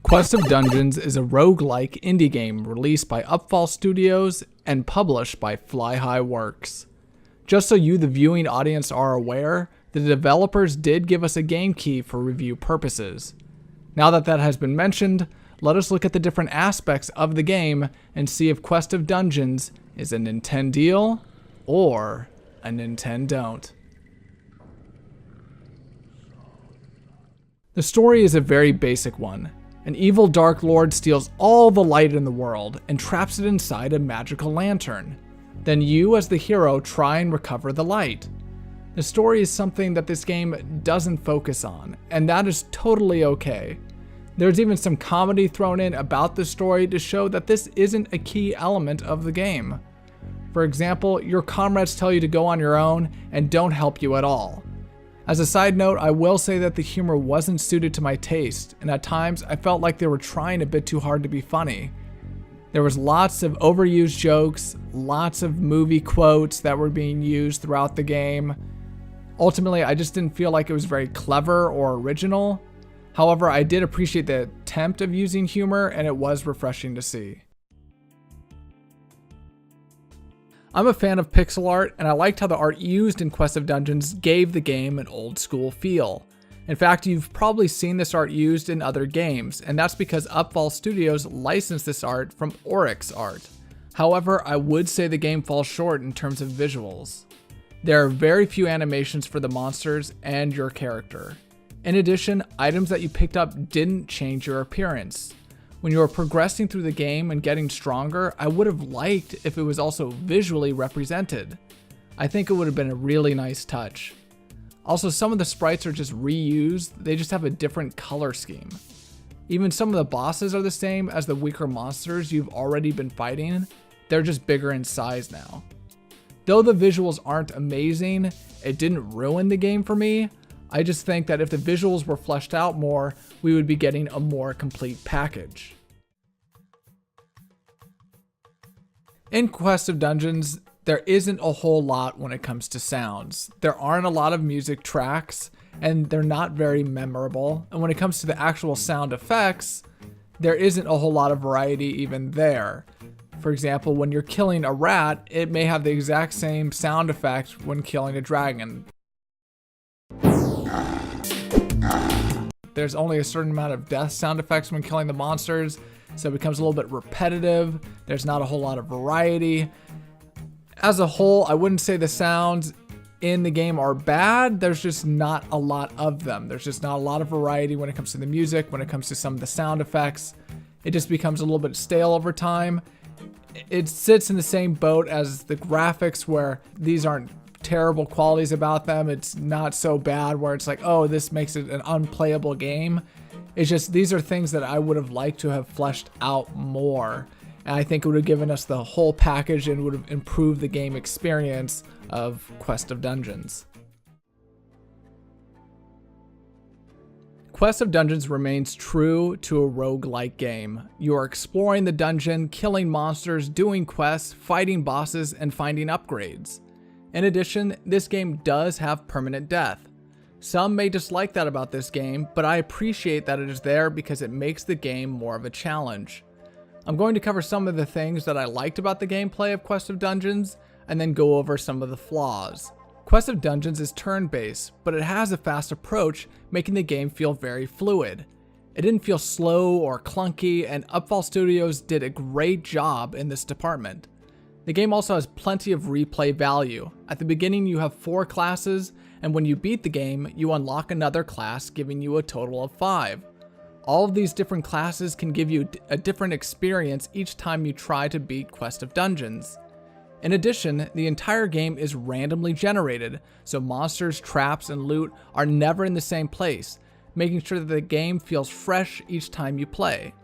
Quest of Dungeons is a roguelike indie game released by Upfall Studios and published by Fly High Works. Just so you, the viewing audience, are aware, the developers did give us a game key for review purposes. Now that that has been mentioned, let us look at the different aspects of the game and see if Quest of Dungeons is a Nintendeal or a Nintendon't. The story is a very basic one. An evil Dark Lord steals all the light in the world and traps it inside a magical lantern. Then you, as the hero, try and recover the light. The story is something that this game doesn't focus on, and that is totally okay. There's even some comedy thrown in about the story to show that this isn't a key element of the game. For example, your comrades tell you to go on your own and don't help you at all. As a side note, I will say that the humor wasn't suited to my taste, and at times I felt like they were trying a bit too hard to be funny. There was lots of overused jokes, lots of movie quotes that were being used throughout the game. Ultimately, I just didn't feel like it was very clever or original. However, I did appreciate the attempt of using humor, and it was refreshing to see. I'm a fan of pixel art, and I liked how the art used in Quest of Dungeons gave the game an old school feel. In fact, you've probably seen this art used in other games, and that's because Upfall Studios licensed this art from Oryx Art. However, I would say the game falls short in terms of visuals. There are very few animations for the monsters and your character. In addition, items that you picked up didn't change your appearance. When you were progressing through the game and getting stronger, I would have liked if it was also visually represented. I think it would have been a really nice touch. Also, some of the sprites are just reused, they just have a different color scheme. Even some of the bosses are the same as the weaker monsters you've already been fighting, they're just bigger in size now. Though the visuals aren't amazing, it didn't ruin the game for me. I just think that if the visuals were fleshed out more, we would be getting a more complete package. In Quest of Dungeons, there isn't a whole lot when it comes to sounds. There aren't a lot of music tracks, and they're not very memorable. And when it comes to the actual sound effects, there isn't a whole lot of variety even there. For example, when you're killing a rat, it may have the exact same sound effect when killing a dragon. There's only a certain amount of death sound effects when killing the monsters, so it becomes a little bit repetitive. There's not a whole lot of variety. As a whole, I wouldn't say the sounds in the game are bad. There's just not a lot of them. There's just not a lot of variety when it comes to the music, when it comes to some of the sound effects. It just becomes a little bit stale over time. It sits in the same boat as the graphics, where these aren't terrible qualities about them. It's not so bad where it's like, oh, this makes it an unplayable game. It's just, these are things that I would have liked to have fleshed out more. And I think it would have given us the whole package and would have improved the game experience of Quest of Dungeons. Quest of Dungeons remains true to a roguelike game. You are exploring the dungeon, killing monsters, doing quests, fighting bosses, and finding upgrades. In addition, this game does have permanent death. Some may dislike that about this game, but I appreciate that it is there because it makes the game more of a challenge. I'm going to cover some of the things that I liked about the gameplay of Quest of Dungeons, and then go over some of the flaws. Quest of Dungeons is turn-based, but it has a fast approach, making the game feel very fluid. It didn't feel slow or clunky, and Upfall Studios did a great job in this department. The game also has plenty of replay value. At the beginning, you have 4 classes, and when you beat the game, you unlock another class, giving you a total of 5. All of these different classes can give you a different experience each time you try to beat Quest of Dungeons. In addition, the entire game is randomly generated, so monsters, traps, and loot are never in the same place, making sure that the game feels fresh each time you play.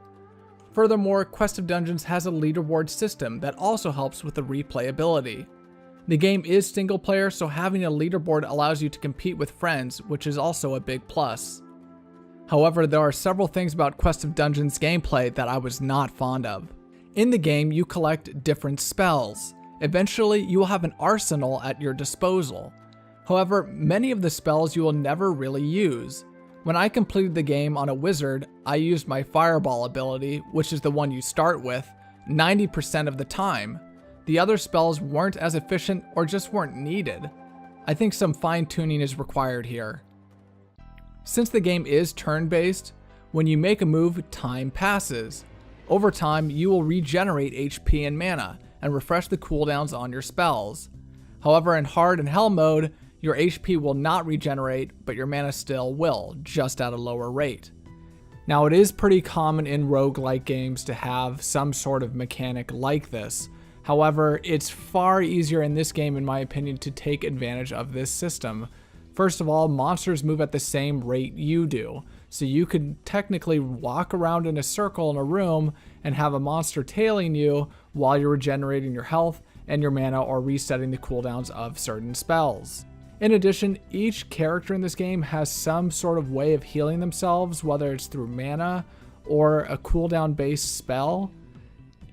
Furthermore, Quest of Dungeons has a leaderboard system that also helps with the replayability. The game is single player, so having a leaderboard allows you to compete with friends, which is also a big plus. However, there are several things about Quest of Dungeons gameplay that I was not fond of. In the game, you collect different spells. Eventually, you will have an arsenal at your disposal. However, many of the spells you will never really use. When I completed the game on a wizard, I used my fireball ability, which is the one you start with, 90% of the time. The other spells weren't as efficient or just weren't needed. I think some fine-tuning is required here. Since the game is turn-based, when you make a move, time passes. Over time, you will regenerate HP and mana, and refresh the cooldowns on your spells. However, in hard and hell mode, your HP will not regenerate, but your mana still will, just at a lower rate. Now, it is pretty common in roguelike games to have some sort of mechanic like this. However, it's far easier in this game, in my opinion, to take advantage of this system. First of all, monsters move at the same rate you do, so you could technically walk around in a circle in a room and have a monster tailing you while you're regenerating your health and your mana or resetting the cooldowns of certain spells. In addition, each character in this game has some sort of way of healing themselves, whether it's through mana or a cooldown-based spell.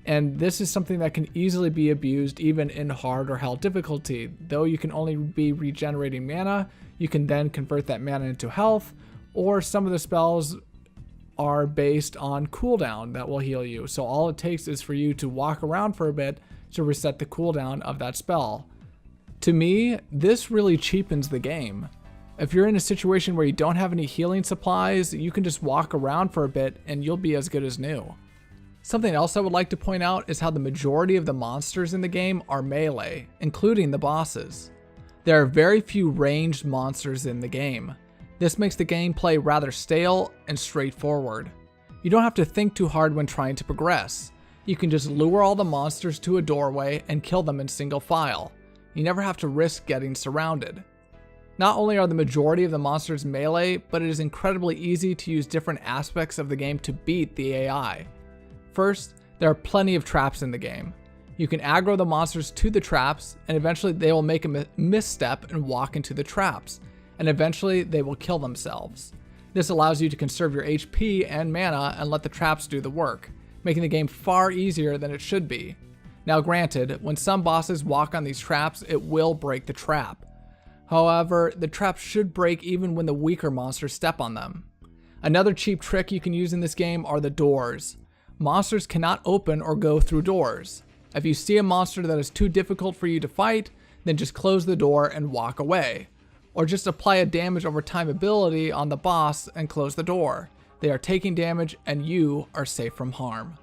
And this is something that can easily be abused even in hard or hell difficulty. Though you can only be regenerating mana, you can then convert that mana into health, or some of the spells are based on cooldown that will heal you. So all it takes is for you to walk around for a bit to reset the cooldown of that spell. To me, this really cheapens the game. If you're in a situation where you don't have any healing supplies, you can just walk around for a bit and you'll be as good as new. Something else I would like to point out is how the majority of the monsters in the game are melee, including the bosses. There are very few ranged monsters in the game. This makes the gameplay rather stale and straightforward. You don't have to think too hard when trying to progress. You can just lure all the monsters to a doorway and kill them in single file. You never have to risk getting surrounded. Not only are the majority of the monsters melee, but it is incredibly easy to use different aspects of the game to beat the AI. First, there are plenty of traps in the game. You can aggro the monsters to the traps, and eventually they will make a misstep and walk into the traps, and eventually they will kill themselves. This allows you to conserve your HP and mana and let the traps do the work, making the game far easier than it should be. Now granted, when some bosses walk on these traps, it will break the trap. However, the traps should break even when the weaker monsters step on them. Another cheap trick you can use in this game are the doors. Monsters cannot open or go through doors. If you see a monster that is too difficult for you to fight, then just close the door and walk away. Or just apply a damage over time ability on the boss and close the door. They are taking damage and you are safe from harm.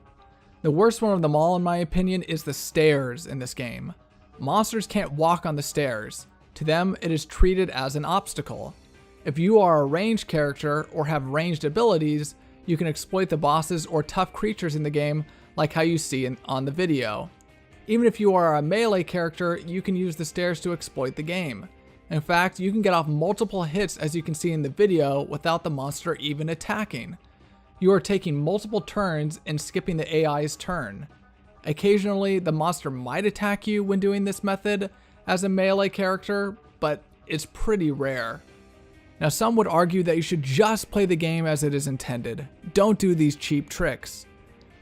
The worst one of them all, in my opinion, is the stairs in this game. Monsters can't walk on the stairs. To them, it is treated as an obstacle. If you are a ranged character or have ranged abilities, you can exploit the bosses or tough creatures in the game like how you see on the video. Even if you are a melee character, you can use the stairs to exploit the game. In fact, you can get off multiple hits as you can see in the video without the monster even attacking. You are taking multiple turns and skipping the AI's turn. Occasionally, the monster might attack you when doing this method as a melee character, but it's pretty rare. Now, some would argue that you should just play the game as it is intended. Don't do these cheap tricks.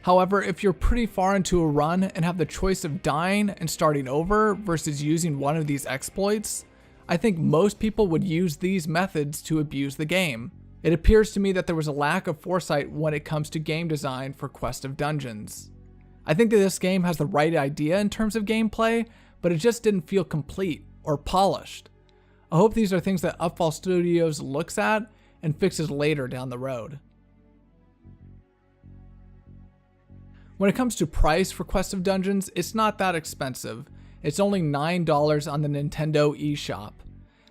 However, if you're pretty far into a run and have the choice of dying and starting over versus using one of these exploits, I think most people would use these methods to abuse the game. It appears to me that there was a lack of foresight when it comes to game design for Quest of Dungeons. I think that this game has the right idea in terms of gameplay, but it just didn't feel complete or polished. I hope these are things that Upfall Studios looks at and fixes later down the road. When it comes to price for Quest of Dungeons, it's not that expensive. It's only $9 on the Nintendo eShop.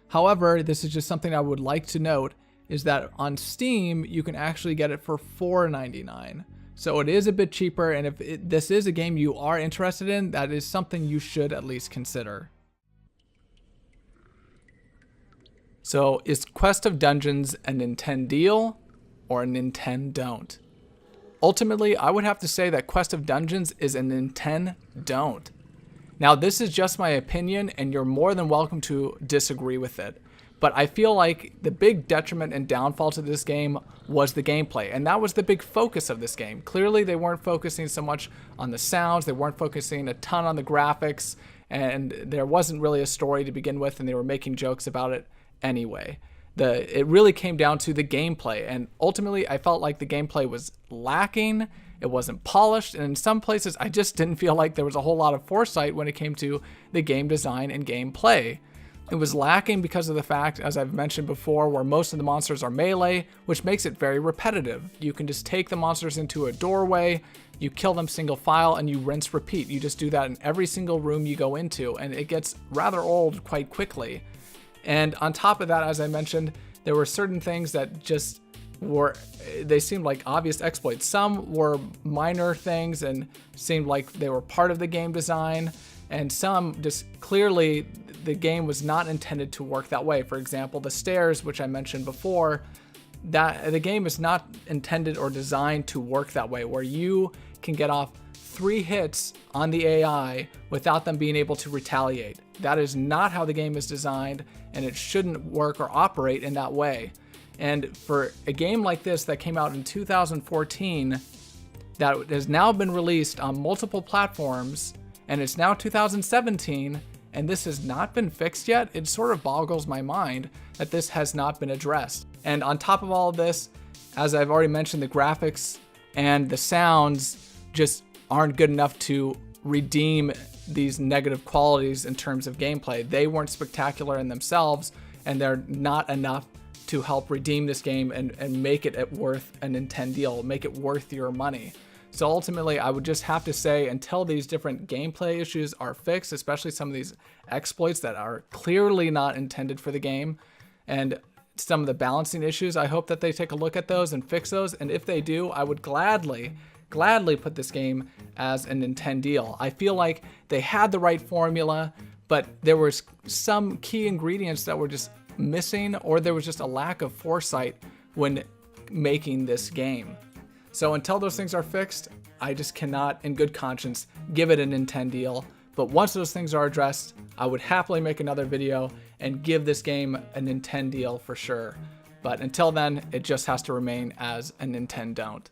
However, this is just something I would like to note, is that on Steam, you can actually get it for $4.99. So it is a bit cheaper, and if this is a game you are interested in, that is something you should at least consider. So is Quest of Dungeons a Nintendeal or a Nintendon't? Ultimately, I would have to say that Quest of Dungeons is a Nintendon't. Now, this is just my opinion, and you're more than welcome to disagree with it. But I feel like the big detriment and downfall to this game was the gameplay, and that was the big focus of this game. Clearly, they weren't focusing so much on the sounds, they weren't focusing a ton on the graphics, and there wasn't really a story to begin with, and they were making jokes about it anyway. It really came down to the gameplay, and ultimately I felt like the gameplay was lacking. It wasn't polished, and in some places I just didn't feel like there was a whole lot of foresight when it came to the game design and gameplay. It was lacking because of the fact, as I've mentioned before, where most of the monsters are melee, which makes it very repetitive. You can just take the monsters into a doorway, you kill them single file, and you rinse repeat. You just do that in every single room you go into, and it gets rather old quite quickly. And on top of that, as I mentioned, there were certain things that just they seemed like obvious exploits. Some were minor things and seemed like they were part of the game design, and some just clearly the game was not intended to work that way. For example, the stairs, which I mentioned before, that the game is not intended or designed to work that way, where you can get off 3 hits on the AI without them being able to retaliate. That is not how the game is designed, and it shouldn't work or operate in that way. And for a game like this that came out in 2014, that has now been released on multiple platforms, and it's now 2017, and this has not been fixed yet, it sort of boggles my mind that this has not been addressed. And on top of all of this, as I've already mentioned, the graphics and the sounds just aren't good enough to redeem these negative qualities in terms of gameplay. They weren't spectacular in themselves, and they're not enough to help redeem this game and make it worth a Nintendeal, make it worth your money. So ultimately, I would just have to say, until these different gameplay issues are fixed, especially some of these exploits that are clearly not intended for the game, and some of the balancing issues, I hope that they take a look at those and fix those. And if they do, I would gladly put this game as a Nintendeal. I feel like they had the right formula, but there was some key ingredients that were just missing, or there was just a lack of foresight when making this game. So until those things are fixed, I just cannot, in good conscience, give it a Nintendeal. But once those things are addressed, I would happily make another video and give this game a Nintendeal for sure. But until then, it just has to remain as a Nintendon't.